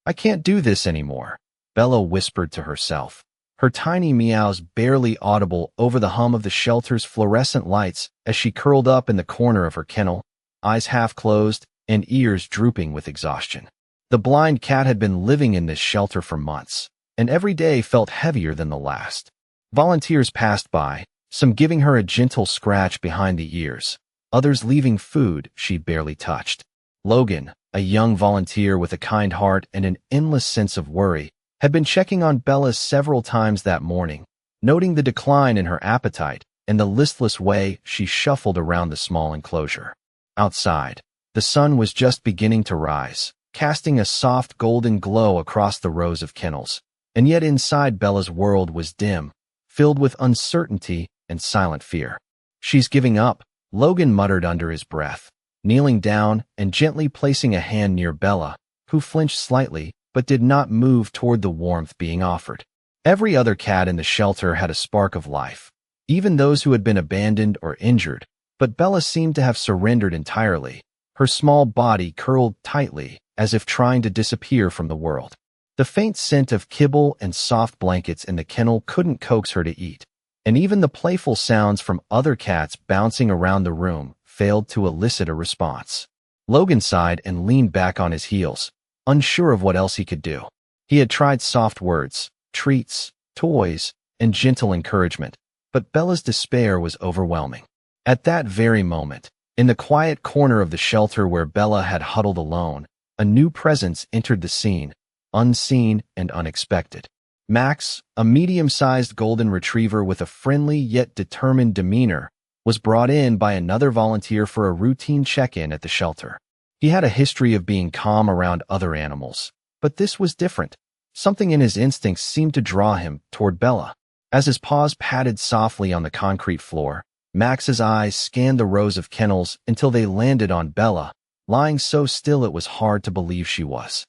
I can't do this anymore, Bella whispered to herself, her tiny meows barely audible over the hum of the shelter's fluorescent lights as she curled up in the corner of her kennel, eyes half closed and ears drooping with exhaustion. The blind cat had been living in this shelter for months, and every day felt heavier than the last. Volunteers passed by, some giving her a gentle scratch behind the ears, others leaving food she barely touched. Logan, a young volunteer with a kind heart and an endless sense of worry, had been checking on Bella several times that morning, noting the decline in her appetite and the listless way she shuffled around the small enclosure. Outside, the sun was just beginning to rise, casting a soft golden glow across the rows of kennels, and yet inside Bella's world was dim, filled with uncertainty and silent fear. She's giving up, Logan muttered under his breath, kneeling down and gently placing a hand near Bella, who flinched slightly but did not move toward the warmth being offered. Every other cat in the shelter had a spark of life, even those who had been abandoned or injured, but Bella seemed to have surrendered entirely, her small body curled tightly as if trying to disappear from the world. The faint scent of kibble and soft blankets in the kennel couldn't coax her to eat, and even the playful sounds from other cats bouncing around the room failed to elicit a response. Logan sighed and leaned back on his heels, unsure of what else he could do. He had tried soft words, treats, toys, and gentle encouragement, but Bella's despair was overwhelming. At that very moment, in the quiet corner of the shelter where Bella had huddled alone, a new presence entered the scene, unseen and unexpected. Max, a medium-sized golden retriever with a friendly yet determined demeanor, was brought in by another volunteer for a routine check-in at the shelter. He had a history of being calm around other animals, but this was different. Something in his instincts seemed to draw him toward Bella. As his paws patted softly on the concrete floor, Max's eyes scanned the rows of kennels until they landed on Bella, lying so still it was hard to believe she was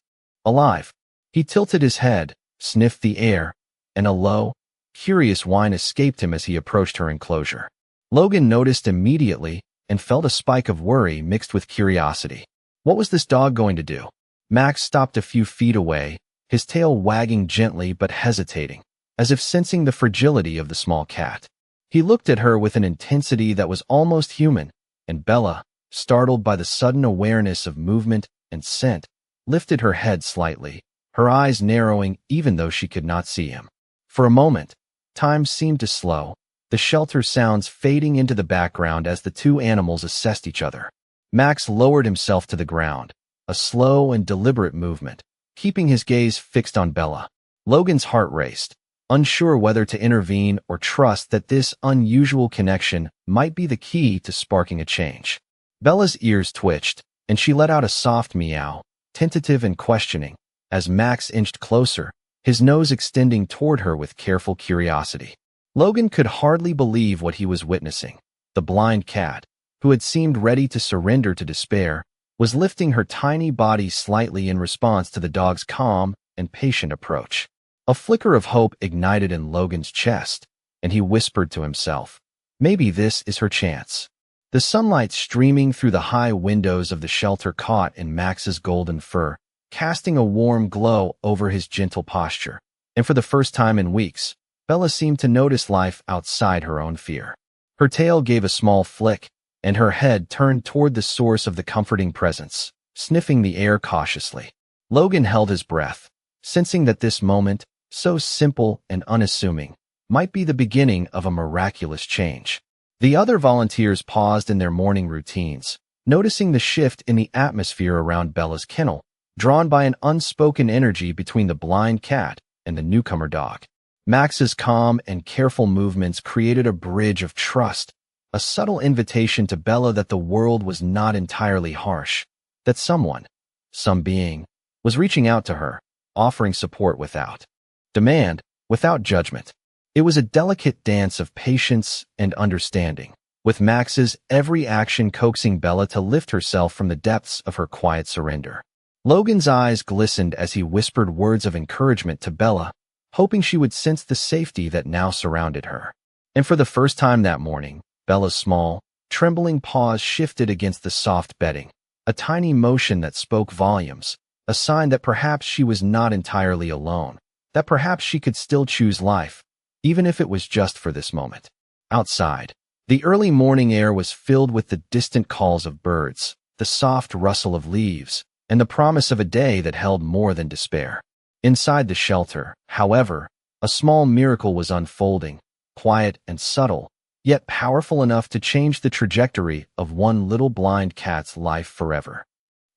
alive. He tilted his head, sniffed the air, and a low, curious whine escaped him as he approached her enclosure. Logan noticed immediately and felt a spike of worry mixed with curiosity. What was this dog going to do? Max stopped a few feet away, his tail wagging gently but hesitating, as if sensing the fragility of the small cat. He looked at her with an intensity that was almost human, and Bella, startled by the sudden awareness of movement and scent, lifted her head slightly, her eyes narrowing even though she could not see him. For a moment, time seemed to slow, the shelter sounds fading into the background as the two animals assessed each other. Max lowered himself to the ground, a slow and deliberate movement, keeping his gaze fixed on Bella. Logan's heart raced, unsure whether to intervene or trust that this unusual connection might be the key to sparking a change. Bella's ears twitched, and she let out a soft meow, tentative and questioning, as Max inched closer, his nose extending toward her with careful curiosity. Logan could hardly believe what he was witnessing. The blind cat, who had seemed ready to surrender to despair, was lifting her tiny body slightly in response to the dog's calm and patient approach. A flicker of hope ignited in Logan's chest, and he whispered to himself, "Maybe this is her chance." The sunlight streaming through the high windows of the shelter caught in Max's golden fur, casting a warm glow over his gentle posture, and for the first time in weeks, Bella seemed to notice life outside her own fear. Her tail gave a small flick, and her head turned toward the source of the comforting presence, sniffing the air cautiously. Logan held his breath, sensing that this moment, so simple and unassuming, might be the beginning of a miraculous change. The other volunteers paused in their morning routines, noticing the shift in the atmosphere around Bella's kennel, drawn by an unspoken energy between the blind cat and the newcomer dog. Max's calm and careful movements created a bridge of trust, a subtle invitation to Bella that the world was not entirely harsh, that someone, some being, was reaching out to her, offering support without demand, without judgment. It was a delicate dance of patience and understanding, with Max's every action coaxing Bella to lift herself from the depths of her quiet surrender. Logan's eyes glistened as he whispered words of encouragement to Bella, hoping she would sense the safety that now surrounded her. And for the first time that morning, Bella's small, trembling paws shifted against the soft bedding, a tiny motion that spoke volumes, a sign that perhaps she was not entirely alone, that perhaps she could still choose life, even if it was just for this moment. Outside, the early morning air was filled with the distant calls of birds, the soft rustle of leaves, and the promise of a day that held more than despair. Inside the shelter, however, a small miracle was unfolding, quiet and subtle, yet powerful enough to change the trajectory of one little blind cat's life forever.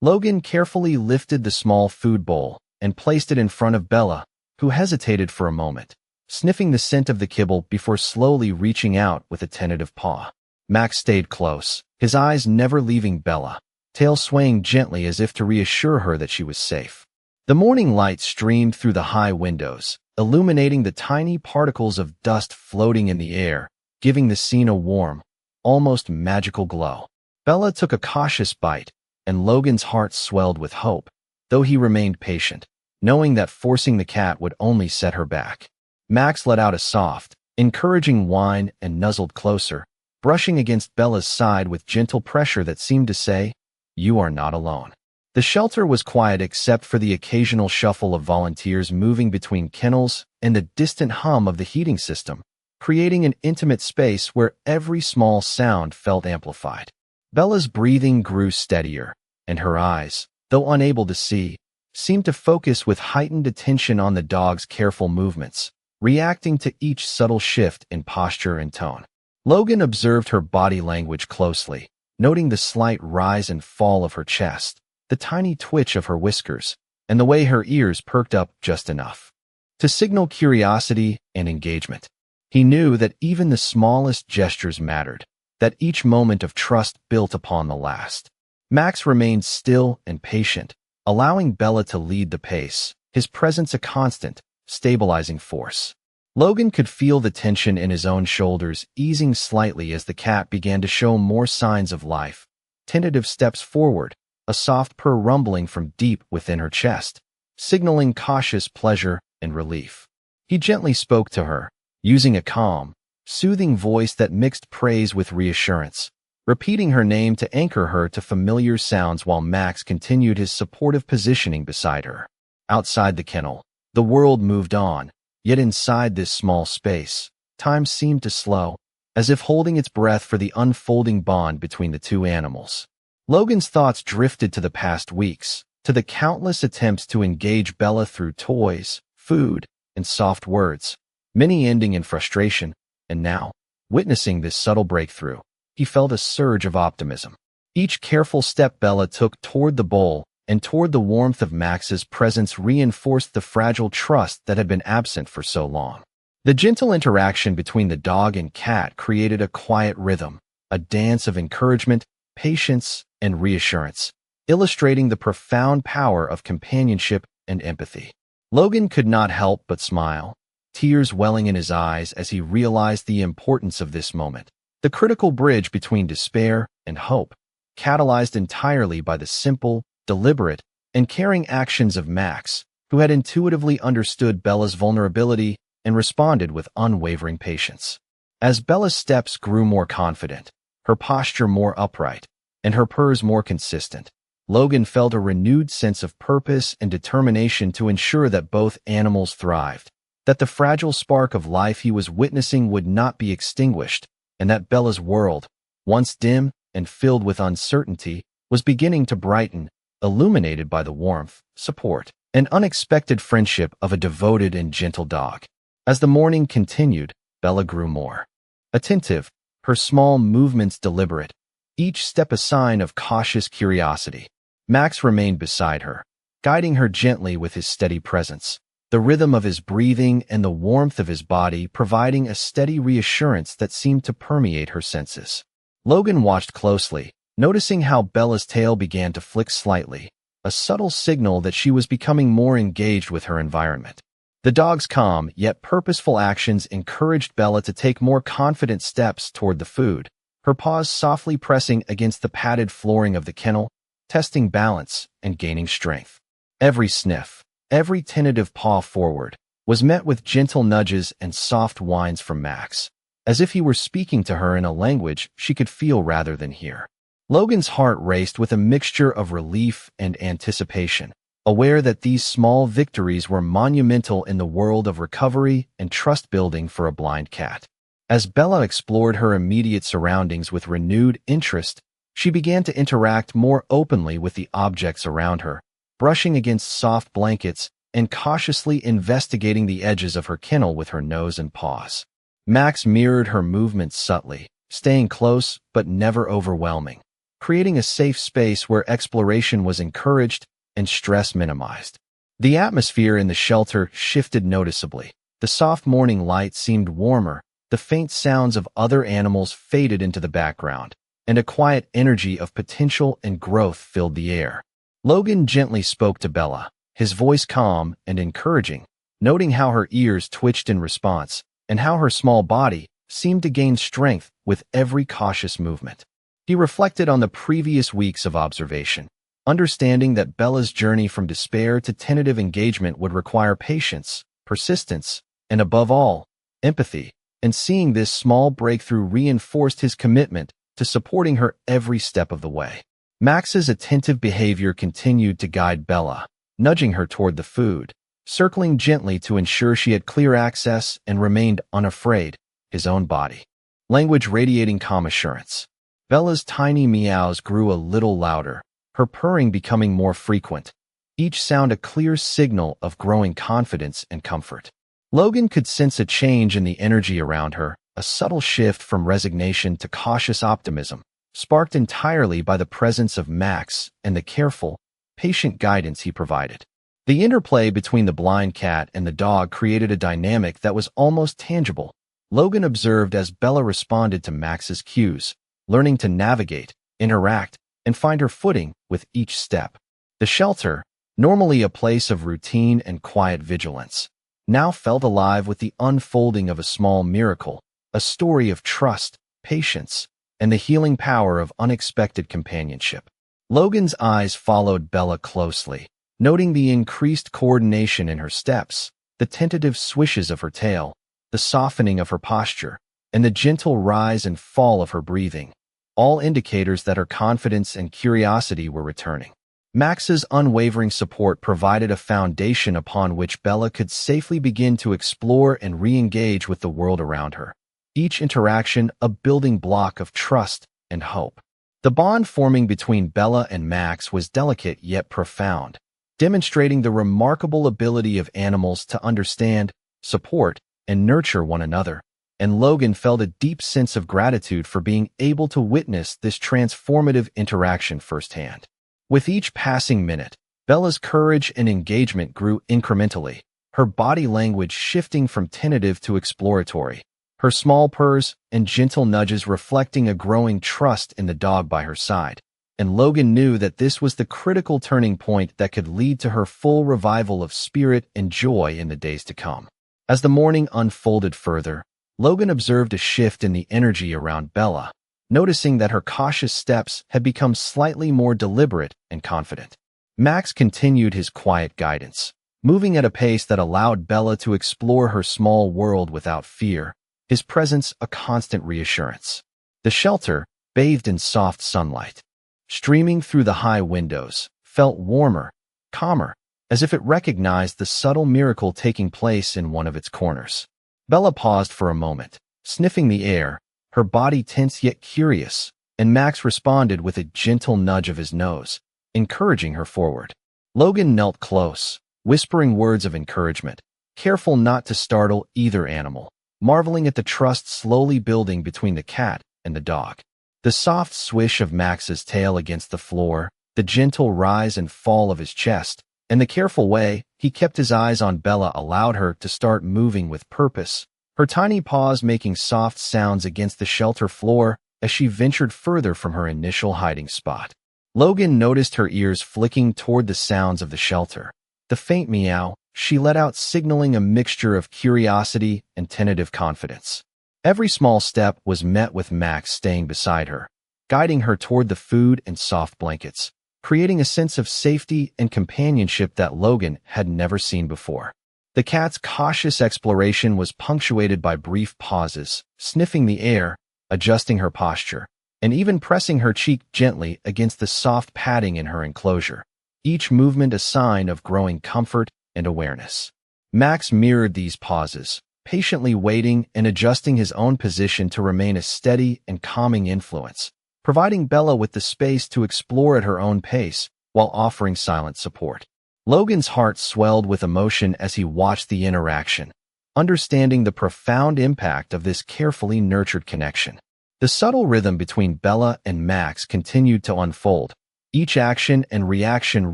Logan carefully lifted the small food bowl and placed it in front of Bella, who hesitated for a moment, sniffing the scent of the kibble before slowly reaching out with a tentative paw. Max stayed close, his eyes never leaving Bella, tail swaying gently as if to reassure her that she was safe. The morning light streamed through the high windows, illuminating the tiny particles of dust floating in the air, giving the scene a warm, almost magical glow. Bella took a cautious bite, and Logan's heart swelled with hope, though he remained patient, knowing that forcing the cat would only set her back. Max let out a soft, encouraging whine and nuzzled closer, brushing against Bella's side with gentle pressure that seemed to say, "You are not alone." The shelter was quiet except for the occasional shuffle of volunteers moving between kennels and the distant hum of the heating system, creating an intimate space where every small sound felt amplified. Bella's breathing grew steadier, and her eyes, though unable to see, seemed to focus with heightened attention on the dog's careful movements, reacting to each subtle shift in posture and tone. Logan observed her body language closely, noting the slight rise and fall of her chest, the tiny twitch of her whiskers, and the way her ears perked up just enough to signal curiosity and engagement. He knew that even the smallest gestures mattered, that each moment of trust built upon the last. Max remained still and patient, allowing Bella to lead the pace, his presence a constant, stabilizing force. Logan could feel the tension in his own shoulders easing slightly as the cat began to show more signs of life. Tentative steps forward, a soft purr rumbling from deep within her chest, signaling cautious pleasure and relief. He gently spoke to her, using a calm, soothing voice that mixed praise with reassurance, repeating her name to anchor her to familiar sounds while Max continued his supportive positioning beside her. Outside the kennel, the world moved on, yet inside this small space, time seemed to slow, as if holding its breath for the unfolding bond between the two animals. Logan's thoughts drifted to the past weeks, to the countless attempts to engage Bella through toys, food, and soft words, many ending in frustration, and now, witnessing this subtle breakthrough, he felt a surge of optimism. Each careful step Bella took toward the bowl and toward the warmth of Max's presence reinforced the fragile trust that had been absent for so long. The gentle interaction between the dog and cat created a quiet rhythm, a dance of encouragement, patience, and reassurance, illustrating the profound power of companionship and empathy. Logan could not help but smile, tears welling in his eyes as he realized the importance of this moment, the critical bridge between despair and hope, catalyzed entirely by the simple, deliberate, and caring actions of Max, who had intuitively understood Bella's vulnerability and responded with unwavering patience. As Bella's steps grew more confident, her posture more upright, and her purrs more consistent, Logan felt a renewed sense of purpose and determination to ensure that both animals thrived, that the fragile spark of life he was witnessing would not be extinguished, and that Bella's world, once dim and filled with uncertainty, was beginning to brighten, illuminated by the warmth, support, and unexpected friendship of a devoted and gentle dog. As the morning continued, Bella grew more attentive, her small movements deliberate, each step a sign of cautious curiosity. Max remained beside her, guiding her gently with his steady presence, the rhythm of his breathing and the warmth of his body providing a steady reassurance that seemed to permeate her senses. Logan watched closely, noticing how Bella's tail began to flick slightly, a subtle signal that she was becoming more engaged with her environment. The dog's calm yet purposeful actions encouraged Bella to take more confident steps toward the food, her paws softly pressing against the padded flooring of the kennel, testing balance and gaining strength. Every sniff, every tentative paw forward, was met with gentle nudges and soft whines from Max, as if he were speaking to her in a language she could feel rather than hear. Logan's heart raced with a mixture of relief and anticipation, aware that these small victories were monumental in the world of recovery and trust-building for a blind cat. As Bella explored her immediate surroundings with renewed interest, she began to interact more openly with the objects around her, brushing against soft blankets and cautiously investigating the edges of her kennel with her nose and paws. Max mirrored her movements subtly, staying close but never overwhelming, creating a safe space where exploration was encouraged and stress minimized. The atmosphere in the shelter shifted noticeably. The soft morning light seemed warmer, the faint sounds of other animals faded into the background, and a quiet energy of potential and growth filled the air. Logan gently spoke to Bella, his voice calm and encouraging, noting how her ears twitched in response and how her small body seemed to gain strength with every cautious movement. He reflected on the previous weeks of observation, understanding that Bella's journey from despair to tentative engagement would require patience, persistence, and above all, empathy, and seeing this small breakthrough reinforced his commitment to supporting her every step of the way. Max's attentive behavior continued to guide Bella, nudging her toward the food, circling gently to ensure she had clear access and remained unafraid, his own body. Language radiating calm assurance. Bella's tiny meows grew a little louder, her purring becoming more frequent, each sound a clear signal of growing confidence and comfort. Logan could sense a change in the energy around her, a subtle shift from resignation to cautious optimism, sparked entirely by the presence of Max and the careful, patient guidance he provided. The interplay between the blind cat and the dog created a dynamic that was almost tangible. Logan observed as Bella responded to Max's cues, learning to navigate, interact, and find her footing with each step. The shelter, normally a place of routine and quiet vigilance, now felt alive with the unfolding of a small miracle, a story of trust, patience, and the healing power of unexpected companionship. Logan's eyes followed Bella closely, noting the increased coordination in her steps, the tentative swishes of her tail, the softening of her posture, and the gentle rise and fall of her breathing, all indicators that her confidence and curiosity were returning. Max's unwavering support provided a foundation upon which Bella could safely begin to explore and re-engage with the world around her, each interaction a building block of trust and hope. The bond forming between Bella and Max was delicate yet profound, demonstrating the remarkable ability of animals to understand, support, and nurture one another, and Logan felt a deep sense of gratitude for being able to witness this transformative interaction firsthand. With each passing minute, Bella's courage and engagement grew incrementally, her body language shifting from tentative to exploratory, her small purrs and gentle nudges reflecting a growing trust in the dog by her side. And Logan knew that this was the critical turning point that could lead to her full revival of spirit and joy in the days to come. As the morning unfolded further, Logan observed a shift in the energy around Bella, noticing that her cautious steps had become slightly more deliberate and confident. Max continued his quiet guidance, moving at a pace that allowed Bella to explore her small world without fear, his presence a constant reassurance. The shelter, bathed in soft sunlight, streaming through the high windows, felt warmer, calmer, as if it recognized the subtle miracle taking place in one of its corners. Bella paused for a moment, sniffing the air, her body tense yet curious, and Max responded with a gentle nudge of his nose, encouraging her forward. Logan knelt close, whispering words of encouragement, careful not to startle either animal, marveling at the trust slowly building between the cat and the dog. The soft swish of Max's tail against the floor, the gentle rise and fall of his chest, and the careful way he kept his eyes on Bella allowed her to start moving with purpose, her tiny paws making soft sounds against the shelter floor as she ventured further from her initial hiding spot. Logan noticed her ears flicking toward the sounds of the shelter. The faint meow she let out signaling a mixture of curiosity and tentative confidence. Every small step was met with Max staying beside her, guiding her toward the food and soft blankets, creating a sense of safety and companionship that Logan had never seen before. The cat's cautious exploration was punctuated by brief pauses, sniffing the air, adjusting her posture, and even pressing her cheek gently against the soft padding in her enclosure, each movement a sign of growing comfort and awareness. Max mirrored these pauses, patiently waiting and adjusting his own position to remain a steady and calming influence, providing Bella with the space to explore at her own pace while offering silent support. Logan's heart swelled with emotion as he watched the interaction, understanding the profound impact of this carefully nurtured connection. The subtle rhythm between Bella and Max continued to unfold, each action and reaction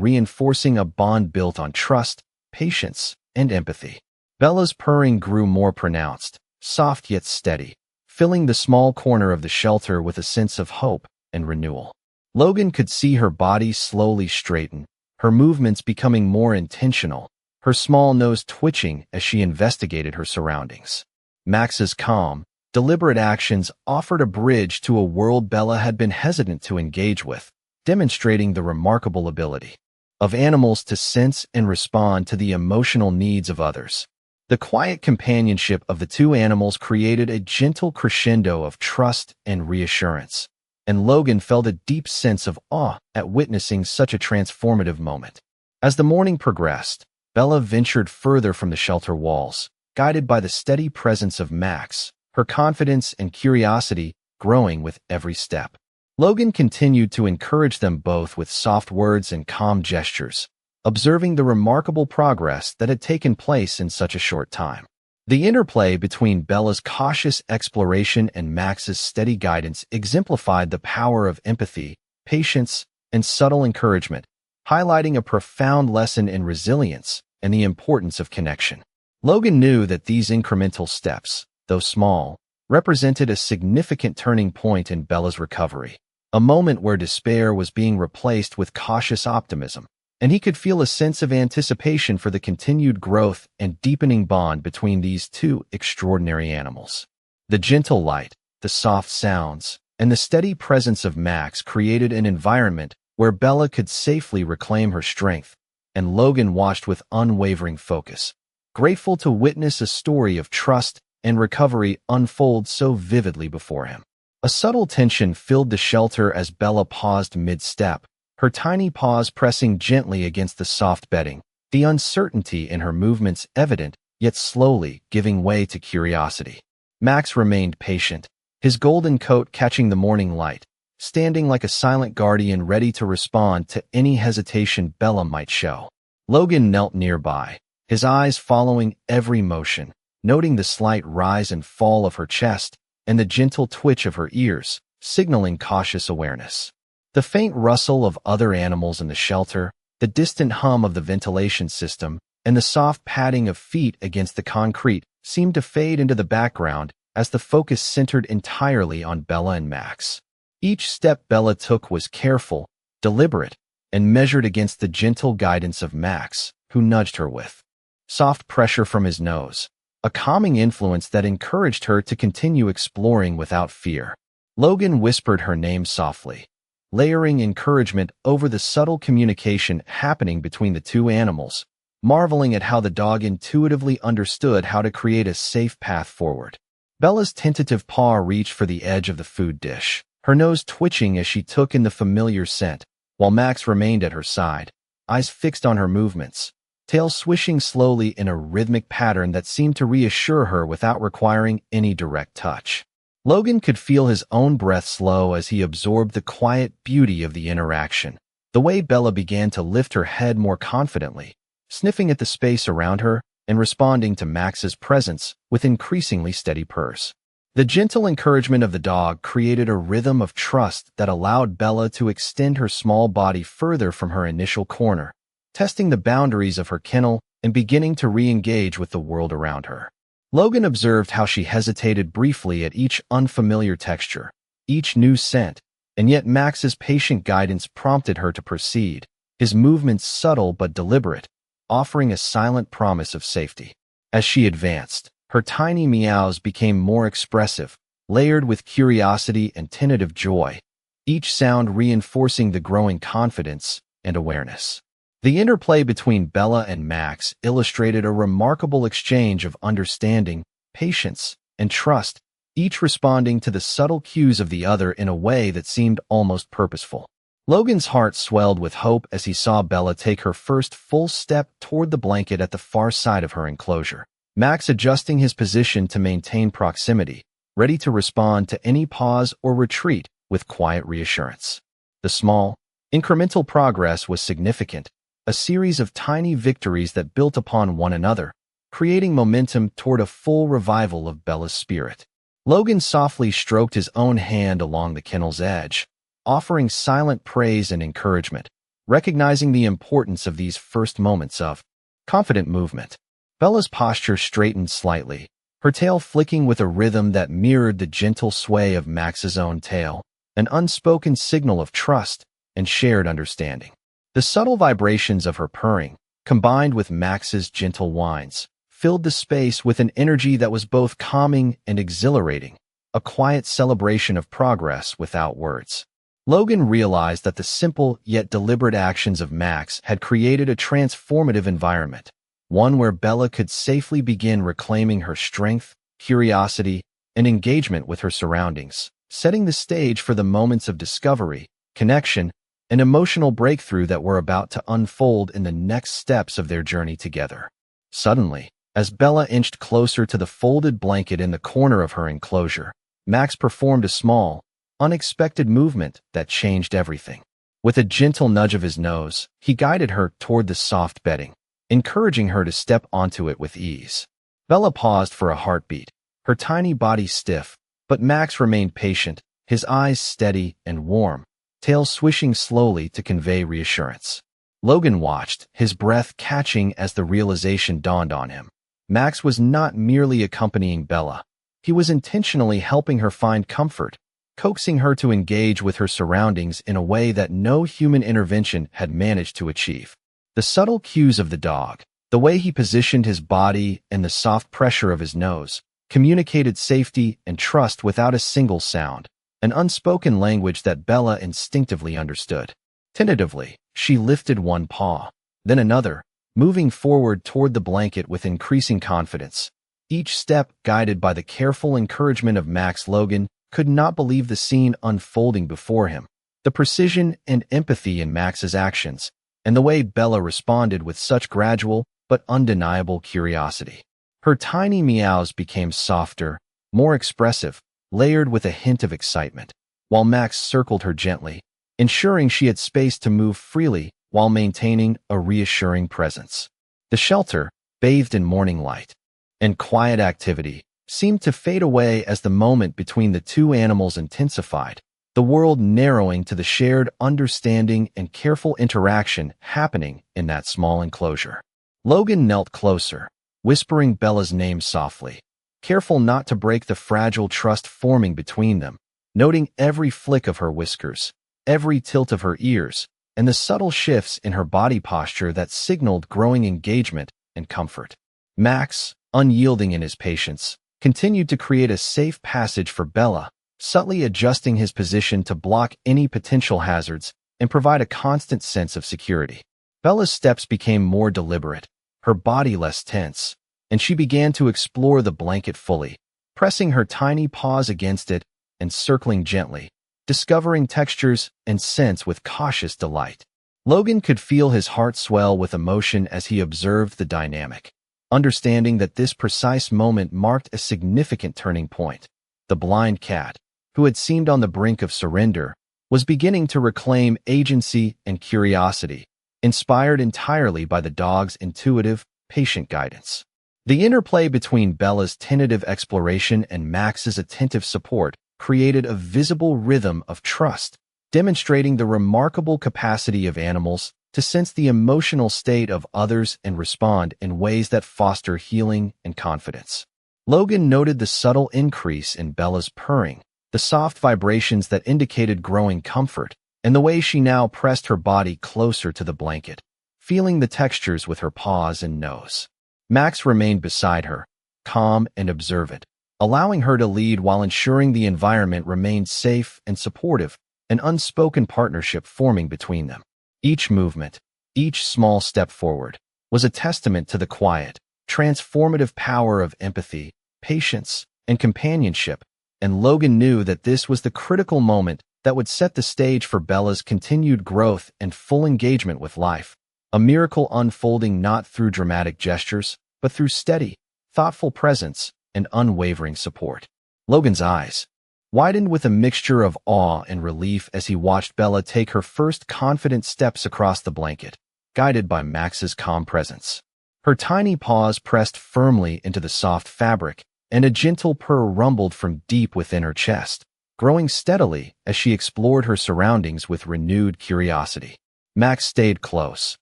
reinforcing a bond built on trust, patience, and empathy. Bella's purring grew more pronounced, soft yet steady, filling the small corner of the shelter with a sense of hope and renewal. Logan could see her body slowly straighten, her movements becoming more intentional, her small nose twitching as she investigated her surroundings. Max's calm, deliberate actions offered a bridge to a world Bella had been hesitant to engage with, demonstrating the remarkable ability of animals to sense and respond to the emotional needs of others. The quiet companionship of the two animals created a gentle crescendo of trust and reassurance, and Logan felt a deep sense of awe at witnessing such a transformative moment. As the morning progressed, Bella ventured further from the shelter walls, guided by the steady presence of Max, her confidence and curiosity growing with every step. Logan continued to encourage them both with soft words and calm gestures, observing the remarkable progress that had taken place in such a short time. The interplay between Bella's cautious exploration and Max's steady guidance exemplified the power of empathy, patience, and subtle encouragement, highlighting a profound lesson in resilience and the importance of connection. Logan knew that these incremental steps, though small, represented a significant turning point in Bella's recovery, a moment where despair was being replaced with cautious optimism, and he could feel a sense of anticipation for the continued growth and deepening bond between these two extraordinary animals. The gentle light, the soft sounds, and the steady presence of Max created an environment where Bella could safely reclaim her strength, and Logan watched with unwavering focus, grateful to witness a story of trust and recovery unfold so vividly before him. A subtle tension filled the shelter as Bella paused mid-step, her tiny paws pressing gently against the soft bedding, the uncertainty in her movements evident, yet slowly giving way to curiosity. Max remained patient, his golden coat catching the morning light, standing like a silent guardian ready to respond to any hesitation Bella might show. Logan knelt nearby, his eyes following every motion, noting the slight rise and fall of her chest and the gentle twitch of her ears, signaling cautious awareness. The faint rustle of other animals in the shelter, the distant hum of the ventilation system, and the soft padding of feet against the concrete seemed to fade into the background as the focus centered entirely on Bella and Max. Each step Bella took was careful, deliberate, and measured against the gentle guidance of Max, who nudged her with soft pressure from his nose, a calming influence that encouraged her to continue exploring without fear. Logan whispered her name softly, layering encouragement over the subtle communication happening between the two animals, marveling at how the dog intuitively understood how to create a safe path forward. Bella's tentative paw reached for the edge of the food dish, her nose twitching as she took in the familiar scent, while Max remained at her side, eyes fixed on her movements, tail swishing slowly in a rhythmic pattern that seemed to reassure her without requiring any direct touch. Logan could feel his own breath slow as he absorbed the quiet beauty of the interaction, the way Bella began to lift her head more confidently, sniffing at the space around her and responding to Max's presence with increasingly steady purrs. The gentle encouragement of the dog created a rhythm of trust that allowed Bella to extend her small body further from her initial corner, testing the boundaries of her kennel and beginning to re-engage with the world around her. Logan observed how she hesitated briefly at each unfamiliar texture, each new scent, and yet Max's patient guidance prompted her to proceed, his movements subtle but deliberate, offering a silent promise of safety. As she advanced, her tiny meows became more expressive, layered with curiosity and tentative joy, each sound reinforcing the growing confidence and awareness. The interplay between Bella and Max illustrated a remarkable exchange of understanding, patience, and trust, each responding to the subtle cues of the other in a way that seemed almost purposeful. Logan's heart swelled with hope as he saw Bella take her first full step toward the blanket at the far side of her enclosure. Max adjusting his position to maintain proximity, ready to respond to any pause or retreat with quiet reassurance. The small, incremental progress was significant, a series of tiny victories that built upon one another, creating momentum toward a full revival of Bella's spirit. Logan softly stroked his own hand along the kennel's edge, offering silent praise and encouragement, recognizing the importance of these first moments of confident movement. Bella's posture straightened slightly, her tail flicking with a rhythm that mirrored the gentle sway of Max's own tail, an unspoken signal of trust and shared understanding. The subtle vibrations of her purring, combined with Max's gentle whines, filled the space with an energy that was both calming and exhilarating, a quiet celebration of progress without words. Logan realized that the simple yet deliberate actions of Max had created a transformative environment, one where Bella could safely begin reclaiming her strength, curiosity, and engagement with her surroundings, setting the stage for the moments of discovery, connection, and emotional breakthrough that were about to unfold in the next steps of their journey together. Suddenly, as Bella inched closer to the folded blanket in the corner of her enclosure, Max performed a small, unexpected movement that changed everything. With a gentle nudge of his nose, he guided her toward the soft bedding, encouraging her to step onto it with ease. Bella paused for a heartbeat, her tiny body stiff, but Max remained patient, his eyes steady and warm, tail swishing slowly to convey reassurance. Logan watched, his breath catching as the realization dawned on him. Max was not merely accompanying Bella. He was intentionally helping her find comfort, coaxing her to engage with her surroundings in a way that no human intervention had managed to achieve. The subtle cues of the dog, the way he positioned his body and the soft pressure of his nose, communicated safety and trust without a single sound, an unspoken language that Bella instinctively understood. Tentatively, she lifted one paw, then another, moving forward toward the blanket with increasing confidence. Each step guided by the careful encouragement of Max. Logan could not believe the scene unfolding before him. The precision and empathy in Max's actions, and the way Bella responded with such gradual but undeniable curiosity. Her tiny meows became softer, more expressive, layered with a hint of excitement, while Max circled her gently, ensuring she had space to move freely while maintaining a reassuring presence. The shelter, bathed in morning light and quiet activity, seemed to fade away as the moment between the two animals intensified, the world narrowing to the shared understanding and careful interaction happening in that small enclosure. Logan knelt closer, whispering Bella's name softly, careful not to break the fragile trust forming between them, noting every flick of her whiskers, every tilt of her ears, and the subtle shifts in her body posture that signaled growing engagement and comfort. Max, unyielding in his patience, continued to create a safe passage for Bella, subtly adjusting his position to block any potential hazards and provide a constant sense of security. Bella's steps became more deliberate, her body less tense, and she began to explore the blanket fully, pressing her tiny paws against it and circling gently, discovering textures and scents with cautious delight. Logan could feel his heart swell with emotion as he observed the dynamic, understanding that this precise moment marked a significant turning point. The blind cat, who had seemed on the brink of surrender, was beginning to reclaim agency and curiosity, inspired entirely by the dog's intuitive, patient guidance. The interplay between Bella's tentative exploration and Max's attentive support created a visible rhythm of trust, demonstrating the remarkable capacity of animals to sense the emotional state of others and respond in ways that foster healing and confidence. Logan noted the subtle increase in Bella's purring, the soft vibrations that indicated growing comfort, and the way she now pressed her body closer to the blanket, feeling the textures with her paws and nose. Max remained beside her, calm and observant, allowing her to lead while ensuring the environment remained safe and supportive, an unspoken partnership forming between them. Each movement, each small step forward, was a testament to the quiet, transformative power of empathy, patience, and companionship, and Logan knew that this was the critical moment that would set the stage for Bella's continued growth and full engagement with life. A miracle unfolding not through dramatic gestures, but through steady, thoughtful presence and unwavering support. Logan's eyes widened with a mixture of awe and relief as he watched Bella take her first confident steps across the blanket, guided by Max's calm presence. Her tiny paws pressed firmly into the soft fabric, and a gentle purr rumbled from deep within her chest, growing steadily as she explored her surroundings with renewed curiosity. Max stayed close,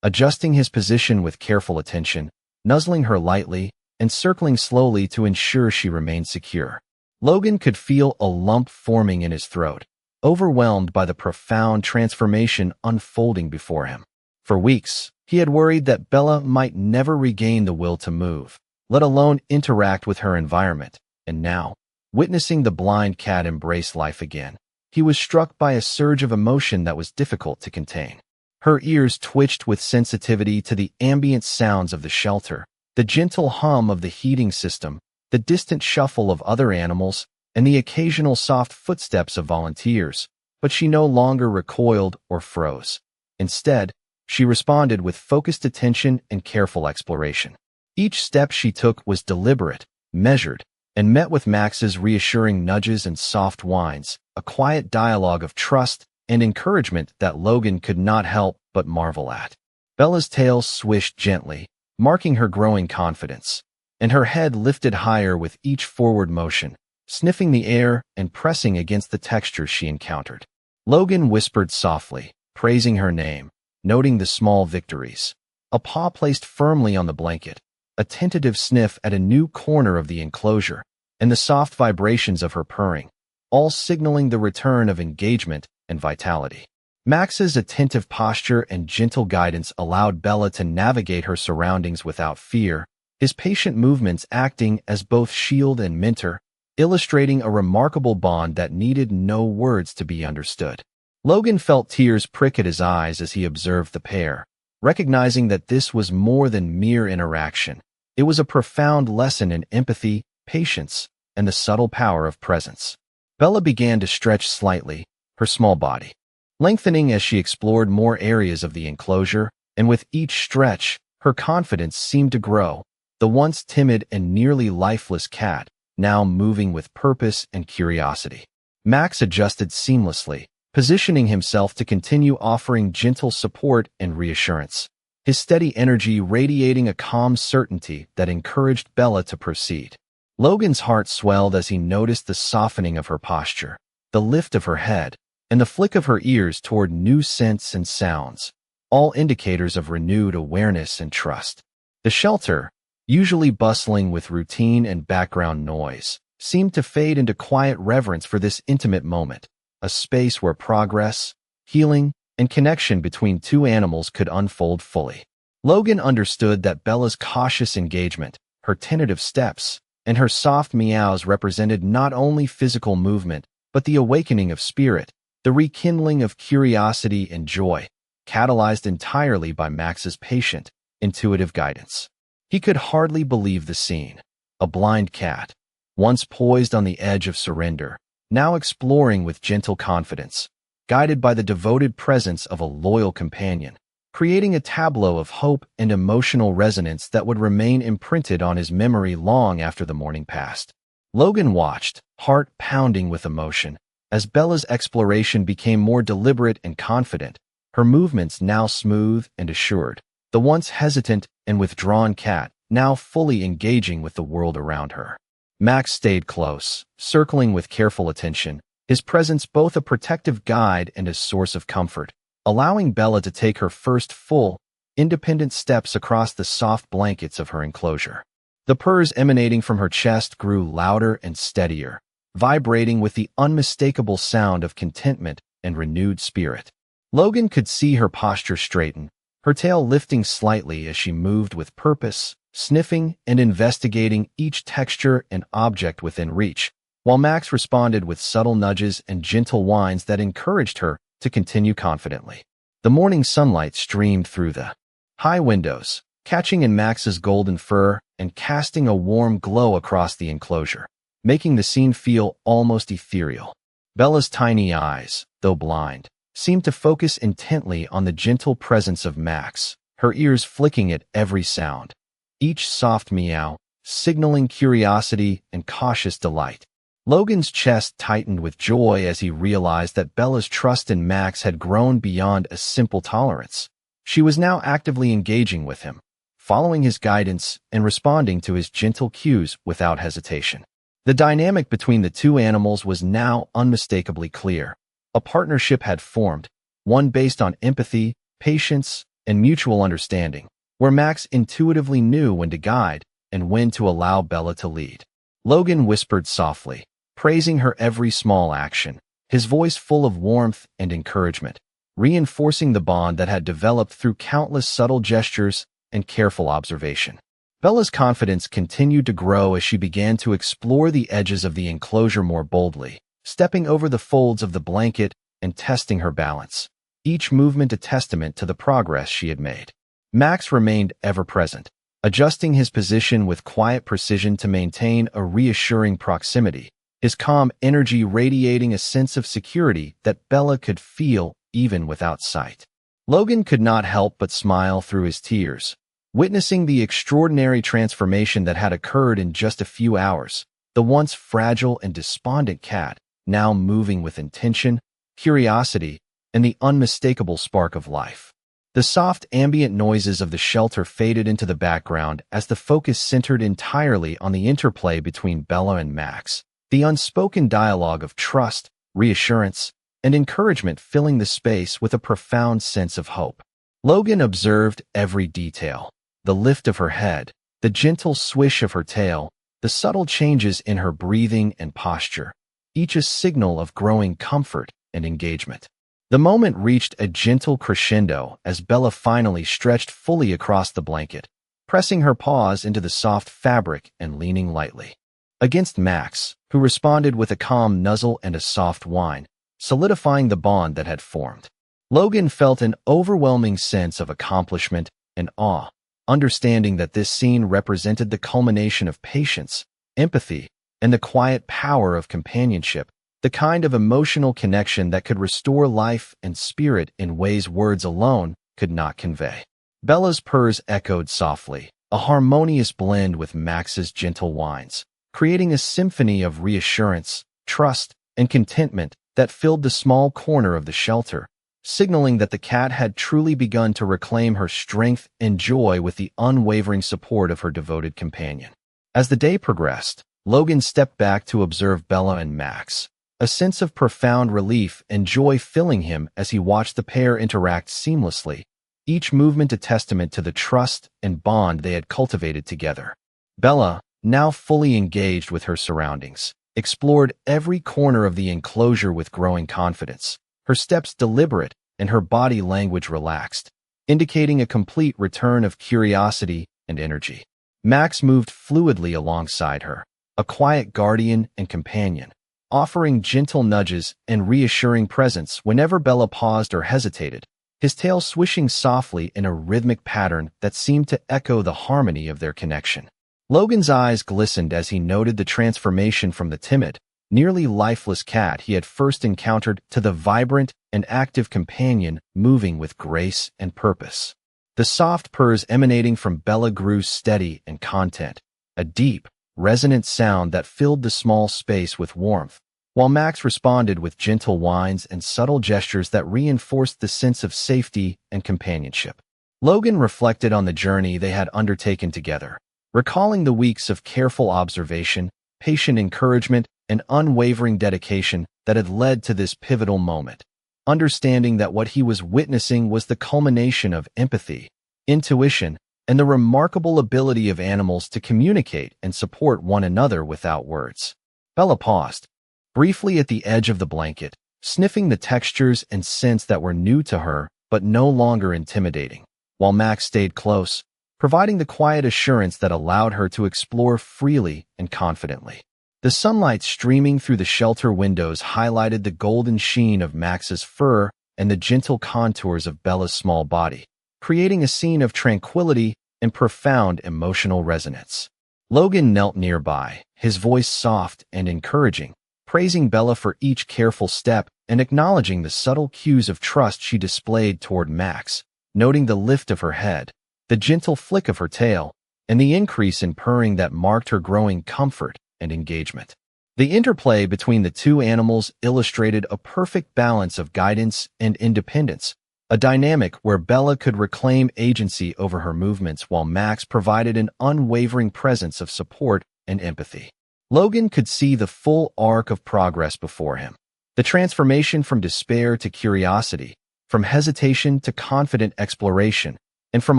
adjusting his position with careful attention, nuzzling her lightly and circling slowly to ensure she remained secure. Logan could feel a lump forming in his throat, overwhelmed by the profound transformation unfolding before him. For weeks, he had worried that Bella might never regain the will to move, let alone interact with her environment, and now, witnessing the blind cat embrace life again, he was struck by a surge of emotion that was difficult to contain. Her ears twitched with sensitivity to the ambient sounds of the shelter, the gentle hum of the heating system, the distant shuffle of other animals, and the occasional soft footsteps of volunteers, but she no longer recoiled or froze. Instead, she responded with focused attention and careful exploration. Each step she took was deliberate, measured, and met with Max's reassuring nudges and soft whines, a quiet dialogue of trust and encouragement that Logan could not help but marvel at. Bella's tail swished gently, marking her growing confidence, and her head lifted higher with each forward motion, sniffing the air and pressing against the textures she encountered. Logan whispered softly, praising her name, noting the small victories. A paw placed firmly on the blanket, a tentative sniff at a new corner of the enclosure, and the soft vibrations of her purring, all signaling the return of engagement and vitality. Max's attentive posture and gentle guidance allowed Bella to navigate her surroundings without fear, his patient movements acting as both shield and mentor, illustrating a remarkable bond that needed no words to be understood. Logan felt tears prick at his eyes as he observed the pair, recognizing that this was more than mere interaction. It was a profound lesson in empathy, patience, and the subtle power of presence. Bella began to stretch slightly, her small body lengthening as she explored more areas of the enclosure, and with each stretch, her confidence seemed to grow. The once timid and nearly lifeless cat, now moving with purpose and curiosity. Max adjusted seamlessly, positioning himself to continue offering gentle support and reassurance, his steady energy radiating a calm certainty that encouraged Bella to proceed. Logan's heart swelled as he noticed the softening of her posture, the lift of her head, and the flick of her ears toward new scents and sounds, all indicators of renewed awareness and trust. The shelter, usually bustling with routine and background noise, seemed to fade into quiet reverence for this intimate moment, a space where progress, healing, and connection between two animals could unfold fully. Logan understood that Bella's cautious engagement, her tentative steps, and her soft meows represented not only physical movement, but the awakening of spirit, the rekindling of curiosity and joy, catalyzed entirely by Max's patient, intuitive guidance. He could hardly believe the scene. A blind cat, once poised on the edge of surrender, now exploring with gentle confidence, guided by the devoted presence of a loyal companion, creating a tableau of hope and emotional resonance that would remain imprinted on his memory long after the morning passed. Logan watched, heart pounding with emotion, as Bella's exploration became more deliberate and confident, her movements now smooth and assured. The once hesitant and withdrawn cat, now fully engaging with the world around her. Max stayed close, circling with careful attention, his presence both a protective guide and a source of comfort, allowing Bella to take her first full, independent steps across the soft blankets of her enclosure. The purrs emanating from her chest grew louder and steadier, vibrating with the unmistakable sound of contentment and renewed spirit. Logan could see her posture straighten, her tail lifting slightly as she moved with purpose, sniffing and investigating each texture and object within reach, while Max responded with subtle nudges and gentle whines that encouraged her to continue confidently. The morning sunlight streamed through the high windows, catching in Max's golden fur and casting a warm glow across the enclosure, making the scene feel almost ethereal. Bella's tiny eyes, though blind, seemed to focus intently on the gentle presence of Max, her ears flicking at every sound. Each soft meow, signaling curiosity and cautious delight. Logan's chest tightened with joy as he realized that Bella's trust in Max had grown beyond a simple tolerance. She was now actively engaging with him, following his guidance and responding to his gentle cues without hesitation. The dynamic between the two animals was now unmistakably clear. A partnership had formed, one based on empathy, patience, and mutual understanding, where Max intuitively knew when to guide and when to allow Bella to lead. Logan whispered softly, praising her every small action, his voice full of warmth and encouragement, reinforcing the bond that had developed through countless subtle gestures and careful observation. Bella's confidence continued to grow as she began to explore the edges of the enclosure more boldly, stepping over the folds of the blanket and testing her balance, each movement a testament to the progress she had made. Max remained ever present, adjusting his position with quiet precision to maintain a reassuring proximity, his calm energy radiating a sense of security that Bella could feel even without sight. Logan could not help but smile through his tears, witnessing the extraordinary transformation that had occurred in just a few hours, the once fragile and despondent cat, now moving with intention, curiosity, and the unmistakable spark of life. The soft ambient noises of the shelter faded into the background as the focus centered entirely on the interplay between Bella and Max, the unspoken dialogue of trust, reassurance, and encouragement filling the space with a profound sense of hope. Logan observed every detail. The lift of her head, the gentle swish of her tail, the subtle changes in her breathing and posture, each a signal of growing comfort and engagement. The moment reached a gentle crescendo as Bella finally stretched fully across the blanket, pressing her paws into the soft fabric and leaning lightly against Max, who responded with a calm nuzzle and a soft whine, solidifying the bond that had formed. Logan felt an overwhelming sense of accomplishment and awe, understanding that this scene represented the culmination of patience, empathy, and the quiet power of companionship, the kind of emotional connection that could restore life and spirit in ways words alone could not convey. Bella's purrs echoed softly, a harmonious blend with Max's gentle whines, creating a symphony of reassurance, trust, and contentment that filled the small corner of the shelter, signaling that the cat had truly begun to reclaim her strength and joy with the unwavering support of her devoted companion. As the day progressed, Logan stepped back to observe Bella and Max, a sense of profound relief and joy filling him as he watched the pair interact seamlessly, each movement a testament to the trust and bond they had cultivated together. Bella, now fully engaged with her surroundings, explored every corner of the enclosure with growing confidence, her steps deliberate and her body language relaxed, indicating a complete return of curiosity and energy. Max moved fluidly alongside her, a quiet guardian and companion, offering gentle nudges and reassuring presence whenever Bella paused or hesitated, his tail swishing softly in a rhythmic pattern that seemed to echo the harmony of their connection. Logan's eyes glistened as he noted the transformation from the timid, nearly lifeless cat he had first encountered to the vibrant and active companion moving with grace and purpose. The soft purrs emanating from Bella grew steady and content, a deep, resonant sound that filled the small space with warmth, while Max responded with gentle whines and subtle gestures that reinforced the sense of safety and companionship. Logan reflected on the journey they had undertaken together, recalling the weeks of careful observation, patient encouragement, and unwavering dedication that had led to this pivotal moment, understanding that what he was witnessing was the culmination of empathy, intuition, and the remarkable ability of animals to communicate and support one another without words. Bella paused, briefly at the edge of the blanket, sniffing the textures and scents that were new to her but no longer intimidating, while Max stayed close, providing the quiet assurance that allowed her to explore freely and confidently. The sunlight streaming through the shelter windows highlighted the golden sheen of Max's fur and the gentle contours of Bella's small body, creating a scene of tranquility and profound emotional resonance. Logan knelt nearby, his voice soft and encouraging, praising Bella for each careful step and acknowledging the subtle cues of trust she displayed toward Max, noting the lift of her head, the gentle flick of her tail, and the increase in purring that marked her growing comfort and engagement. The interplay between the two animals illustrated a perfect balance of guidance and independence, a dynamic where Bella could reclaim agency over her movements while Max provided an unwavering presence of support and empathy. Logan could see the full arc of progress before him. The transformation from despair to curiosity, from hesitation to confident exploration, and from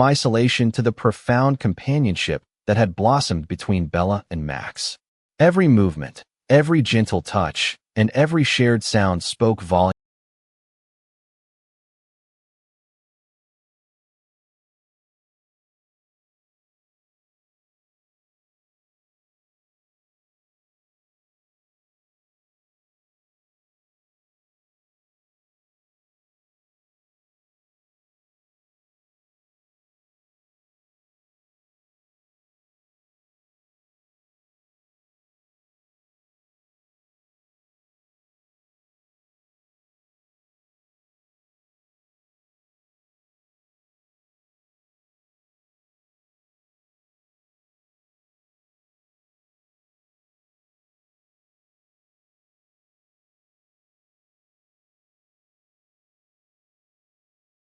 isolation to the profound companionship that had blossomed between Bella and Max. Every movement, every gentle touch, and every shared sound spoke volumes